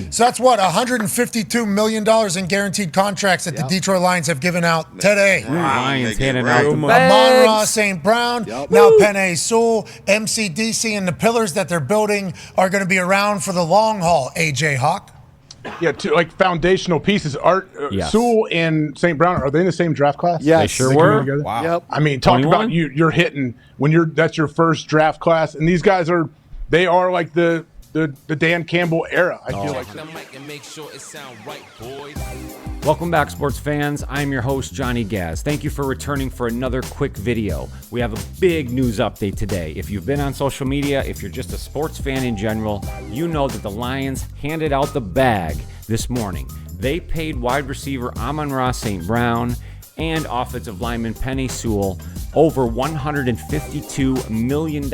So that's what, $152 million in guaranteed contracts that the Detroit Lions have given out today. Lions handing out the Amon-Ra St. Brown, now Penei Sewell, MCDC, and the pillars that they're building are going to be around for the long haul, AJ Hawk. Yeah, two like foundational pieces. Sewell and St. Brown, are they in the same draft class? Yes, they sure were. Wow. Yep. I mean, talk 21? About you're hitting when that's your first draft class, and these guys are like the Dan Campbell era. I feel like. Welcome back, sports fans. I'm your host, Johnny Gaz. Thank you for returning for another quick video. We have a big news update today. If you've been on social media, if you're just a sports fan in general, you know that the Lions handed out the bag this morning. They paid wide receiver Amon-Ra St. Brown and offensive lineman Penei Sewell over $152 million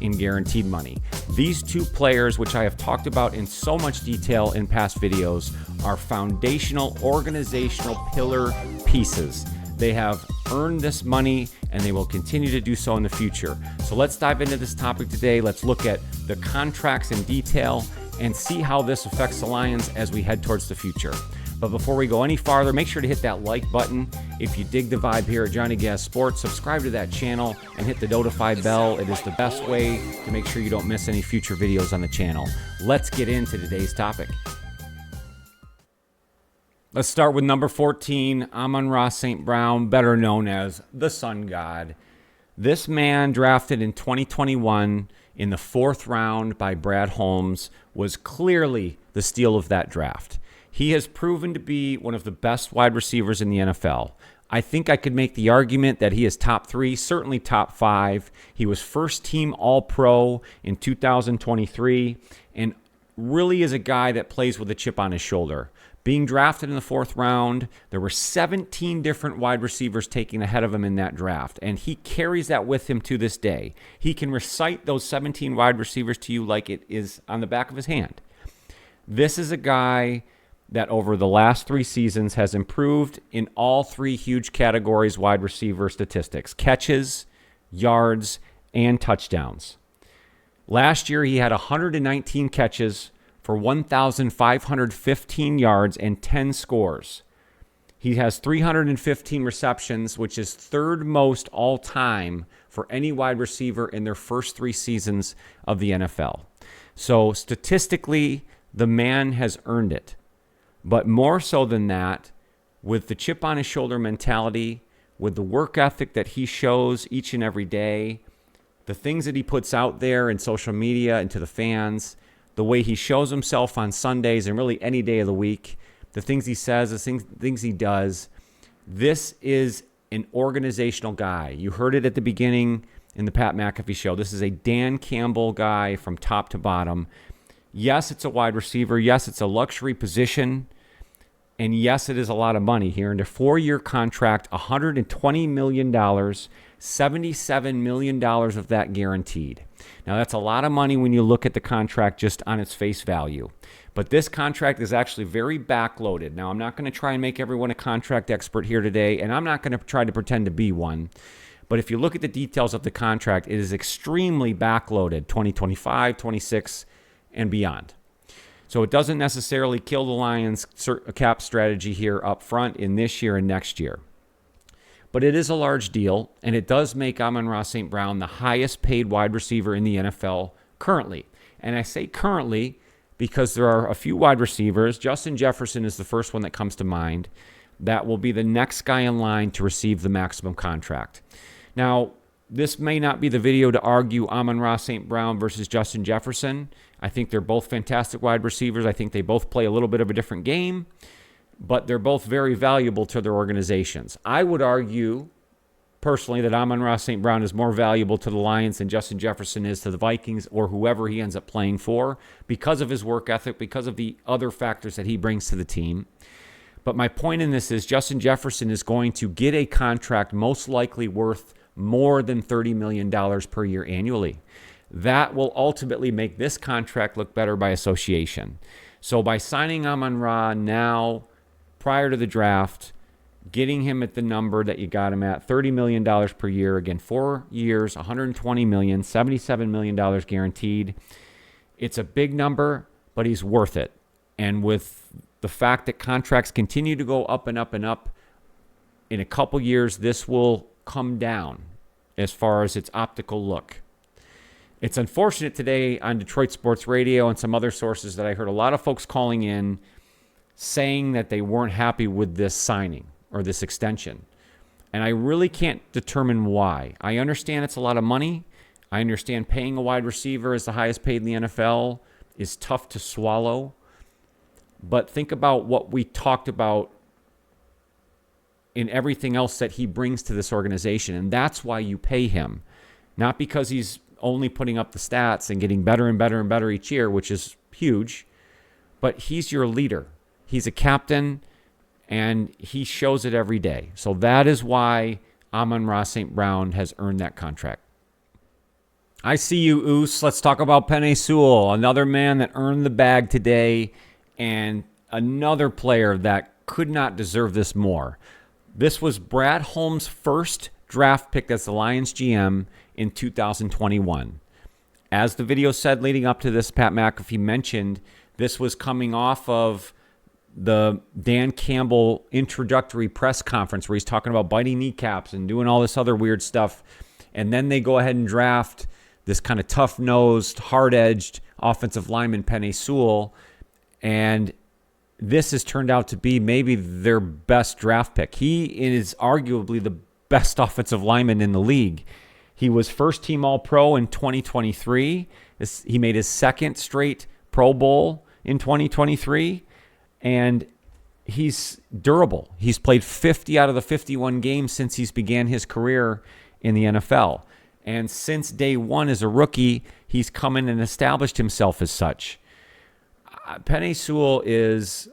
in guaranteed money. These two players, which I have talked about in so much detail in past videos, are foundational organizational pillar pieces. They have earned this money and they will continue to do so in the future. So let's dive into this topic today. Let's look at the contracts in detail and see how this affects the Lions as we head towards the future. But before we go any farther, make sure to hit that like button. If you dig the vibe here at Johnny Gaz Sports, subscribe to that channel and hit the notified bell. It is the best way to make sure you don't miss any future videos on the channel. Let's get into today's topic. Let's start with number 14, Amon-Ra St. Brown, better known as the Sun God. This man, drafted in 2021 in the 4th round by Brad Holmes, was clearly the steal of that draft. He has proven to be one of the best wide receivers in the NFL. I think I could make the argument that he is top 3, certainly top 5. He was first team All-Pro in 2023 and really is a guy that plays with a chip on his shoulder. Being drafted in the 4th round, there were 17 different wide receivers taken ahead of him in that draft, and he carries that with him to this day. He can recite those 17 wide receivers to you like it is on the back of his hand. This is a guy that over the last 3 seasons has improved in all 3 huge categories wide receiver statistics: catches, yards, and touchdowns. Last year, he had 119 catches for 1,515 yards and 10 scores. He has 315 receptions, which is 3rd most all-time for any wide receiver in their first 3 seasons of the NFL. So statistically, the man has earned it. But more so than that, with the chip on his shoulder mentality, with the work ethic that he shows each and every day, the things that he puts out there in social media and to the fans, the way he shows himself on Sundays and really any day of the week, the things he says, the things he does, this is an organizational guy. You heard it at the beginning in the Pat McAfee show. This is a Dan Campbell guy from top to bottom. Yes, it's a wide receiver. Yes, it's a luxury position. And yes, it is a lot of money here. In a 4-year contract, $120 million, $77 million of that guaranteed. Now, that's a lot of money when you look at the contract just on its face value. But this contract is actually very backloaded. Now, I'm not going to try and make everyone a contract expert here today, and I'm not going to try to pretend to be one. But if you look at the details of the contract, it is extremely backloaded, 2025, 26, and beyond. So it doesn't necessarily kill the Lions' cap strategy here up front in this year and next year. But it is a large deal, and it does make Amon-Ra St. Brown the highest paid wide receiver in the NFL currently. And I say currently because there are a few wide receivers. Justin Jefferson is the first one that comes to mind. That will be the next guy in line to receive the maximum contract. Now, this may not be the video to argue Amon-Ra St. Brown versus Justin Jefferson. I think they're both fantastic wide receivers. I think they both play a little bit of a different game, but they're both very valuable to their organizations. I would argue, personally, that Amon-Ra St. Brown is more valuable to the Lions than Justin Jefferson is to the Vikings or whoever he ends up playing for because of his work ethic, because of the other factors that he brings to the team. But my point in this is Justin Jefferson is going to get a contract most likely worth more than $30 million per year annually. That will ultimately make this contract look better by association. So by signing Amon-Ra now, prior to the draft, getting him at the number that you got him at, $30 million per year, again, 4 years, $120 million, $77 million guaranteed. It's a big number, but he's worth it. And with the fact that contracts continue to go up and up and up, in a couple years, this will come down as far as its optical look. It's unfortunate today on Detroit Sports Radio and some other sources that I heard a lot of folks calling in saying that they weren't happy with this signing or this extension. And I really can't determine why. I understand it's a lot of money. I understand paying a wide receiver as the highest paid in the NFL is tough to swallow. But think about what we talked about in everything else that he brings to this organization. And that's why you pay him. Not because he's only putting up the stats and getting better and better and better each year, which is huge, but he's your leader. He's a captain, and he shows it every day. So that is why Amon-Ra St. Brown has earned that contract. I see you, Oos. Let's talk about Penei Sewell, another man that earned the bag today, and another player that could not deserve this more. This was Brad Holmes' first draft pick as the Lions GM in 2021. As the video said leading up to this, Pat McAfee mentioned this was coming off of the Dan Campbell introductory press conference where he's talking about biting kneecaps and doing all this other weird stuff. And then they go ahead and draft this kind of tough-nosed, hard-edged offensive lineman, Penei Sewell. And this has turned out to be maybe their best draft pick. He is arguably the best offensive lineman in the league. He was first-team All-Pro in 2023. He made his second straight Pro Bowl in 2023. And he's durable. He's played 50 out of the 51 games since he's began his career in the NFL. And since day one as a rookie, he's come in and established himself as such. Penei Sewell is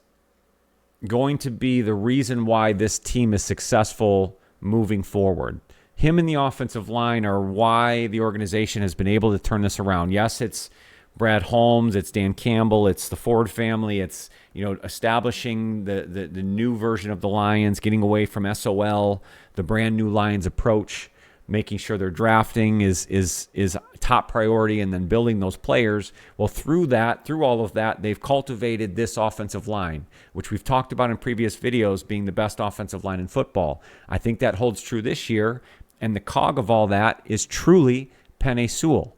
going to be the reason why this team is successful moving forward. Him and the offensive line are why the organization has been able to turn this around. Yes, it's Brad Holmes, it's Dan Campbell, it's the Ford family, it's establishing the new version of the Lions, getting away from SOL, the brand new Lions approach, making sure their drafting is top priority, and then building those players. Well, through all of that, they've cultivated this offensive line, which we've talked about in previous videos being the best offensive line in football. I think that holds true this year, and the cog of all that is truly Penei Sewell.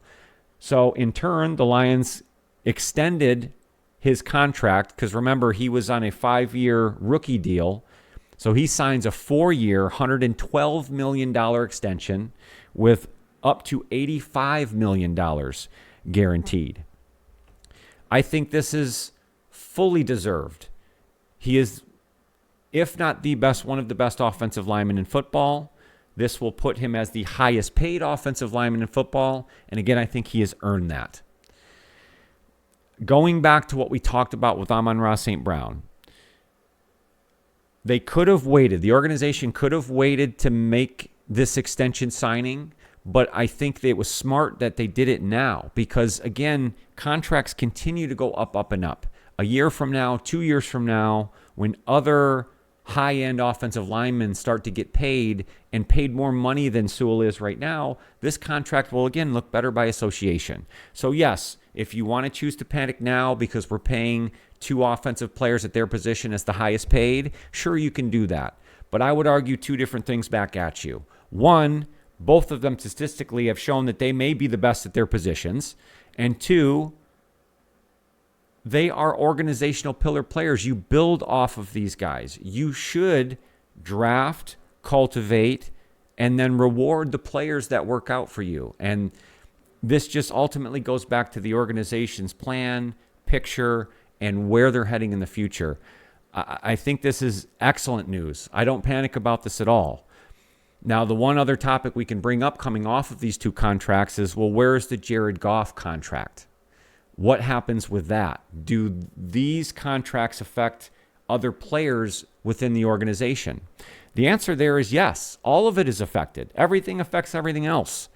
So in turn, the Lions extended his contract because remember, he was on a 5-year rookie deal. So he signs a 4-year, $112 million extension with up to $85 million guaranteed. I think this is fully deserved. He is, if not the best, one of the best offensive linemen in football. This will put him as the highest paid offensive lineman in football. And again, I think he has earned that. Going back to what we talked about with Amon-Ra St. Brown, they could have waited. The organization could have waited to make this extension signing, but I think it was smart that they did it now because, again, contracts continue to go up and up. A year from now, 2 years from now, when other high-end offensive linemen start to get paid and paid more money than Sewell is right now, this contract will, again, look better by association. So, yes, if you want to choose to panic now because we're paying two offensive players at their position as the highest paid, sure, you can do that. But I would argue two different things back at you. One, both of them statistically have shown that they may be the best at their positions. And two, they are organizational pillar players. You build off of these guys. You should draft, cultivate, and then reward the players that work out for you. And this just ultimately goes back to the organization's plan, picture, and where they're heading in the future. I think this is excellent news. I don't panic about this at all. Now, the one other topic we can bring up coming off of these two contracts is, well, where is the Jared Goff contract? What happens with that? Do these contracts affect other players within the organization? The answer there is yes. All of it is affected. Everything affects everything else.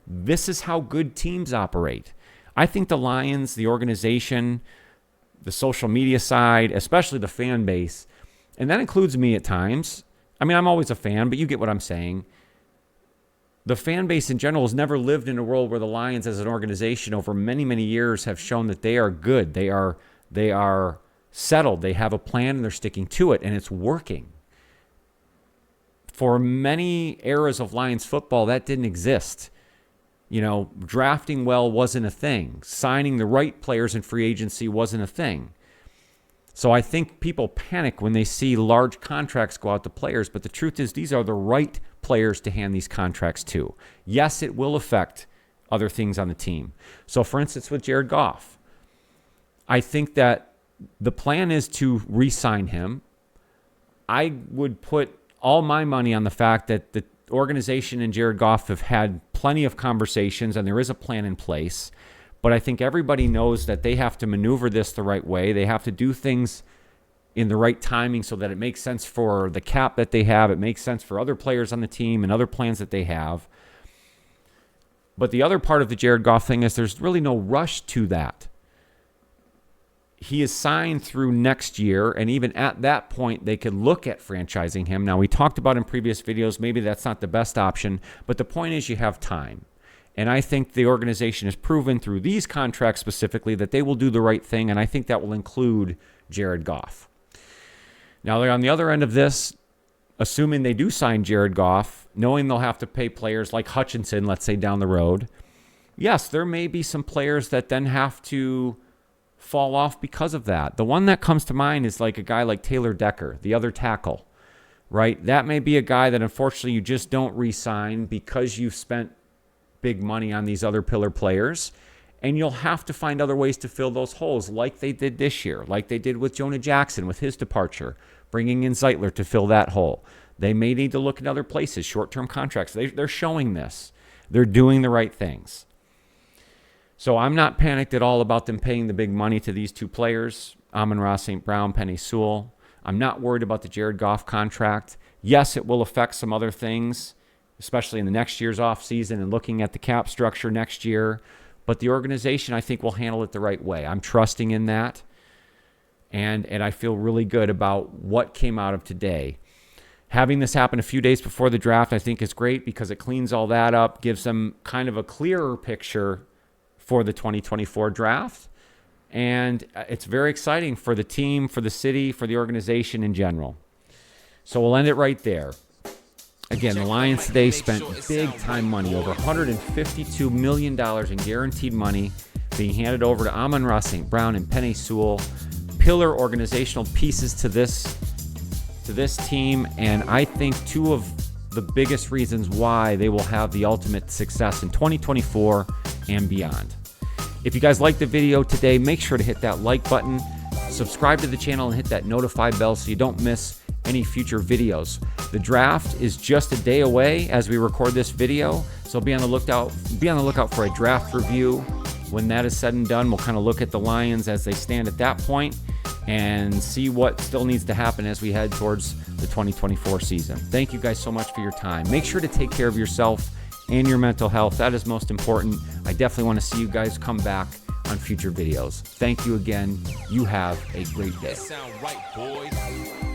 This is how good teams operate. I think the Lions, the organization, the social media side, especially the fan base, and that includes me at times. I mean, I'm always a fan, but you get what I'm saying. The fan base in general has never lived in a world where the Lions as an organization over many, many years have shown that they are good. They are settled. They have a plan and they're sticking to it, and it's working. For many eras of Lions football, that didn't exist. Drafting well wasn't a thing. Signing the right players in free agency wasn't a thing. So I think people panic when they see large contracts go out to players, but the truth is these are the right players to hand these contracts to. Yes, it will affect other things on the team. So for instance, with Jared Goff, I think that the plan is to re-sign him. I would put all my money on the fact that the organization and Jared Goff have had plenty of conversations and there is a plan in place. But I think everybody knows that they have to maneuver this the right way. They have to do things in the right timing so that it makes sense for the cap that they have. It makes sense for other players on the team and other plans that they have. But the other part of the Jared Goff thing is there's really no rush to that. He is signed through next year, and even at that point, they could look at franchising him. Now, we talked about in previous videos, maybe that's not the best option, but the point is you have time. And I think the organization has proven through these contracts specifically that they will do the right thing, and I think that will include Jared Goff. Now, they're on the other end of this, assuming they do sign Jared Goff, knowing they'll have to pay players like Hutchinson, let's say, down the road. Yes, there may be some players that then have to fall off because of that. The one that comes to mind is like a guy like Taylor Decker, the other tackle, right? That may be a guy that unfortunately you just don't re-sign because you've spent big money on these other pillar players, and you'll have to find other ways to fill those holes like they did this year, like they did with Jonah Jackson with his departure, bringing in Zeitler to fill that hole. They may need to look at other places, short-term contracts. They're showing this. They're doing the right things. So I'm not panicked at all about them paying the big money to these two players, Amon-Ra St. Brown, Penei Sewell. I'm not worried about the Jared Goff contract. Yes, it will affect some other things, especially in the next year's offseason and looking at the cap structure next year. But the organization, I think, will handle it the right way. I'm trusting in that. And I feel really good about what came out of today. Having this happen a few days before the draft, I think, is great because it cleans all that up, gives them kind of a clearer picture for the 2024 draft. And it's very exciting for the team, for the city, for the organization in general. So we'll end it right there. Again, the Lions today spent big-time money, over $152 million in guaranteed money being handed over to Amon-Ra St. Brown and Penei Sewell, pillar organizational pieces to this team, and I think two of the biggest reasons why they will have the ultimate success in 2024 and beyond. If you guys liked the video today, make sure to hit that like button, subscribe to the channel, and hit that notify bell so you don't miss any future videos. The draft is just a day away as we record this video, so be on the lookout for a draft review. When that is said and done, we'll kind of look at the Lions as they stand at that point and see what still needs to happen as we head towards the 2024 season. Thank you guys so much for your time. Make sure to take care of yourself and your mental health. That is most important. I definitely want to see you guys come back on future videos. Thank you again. You have a great day. Sound right, boys.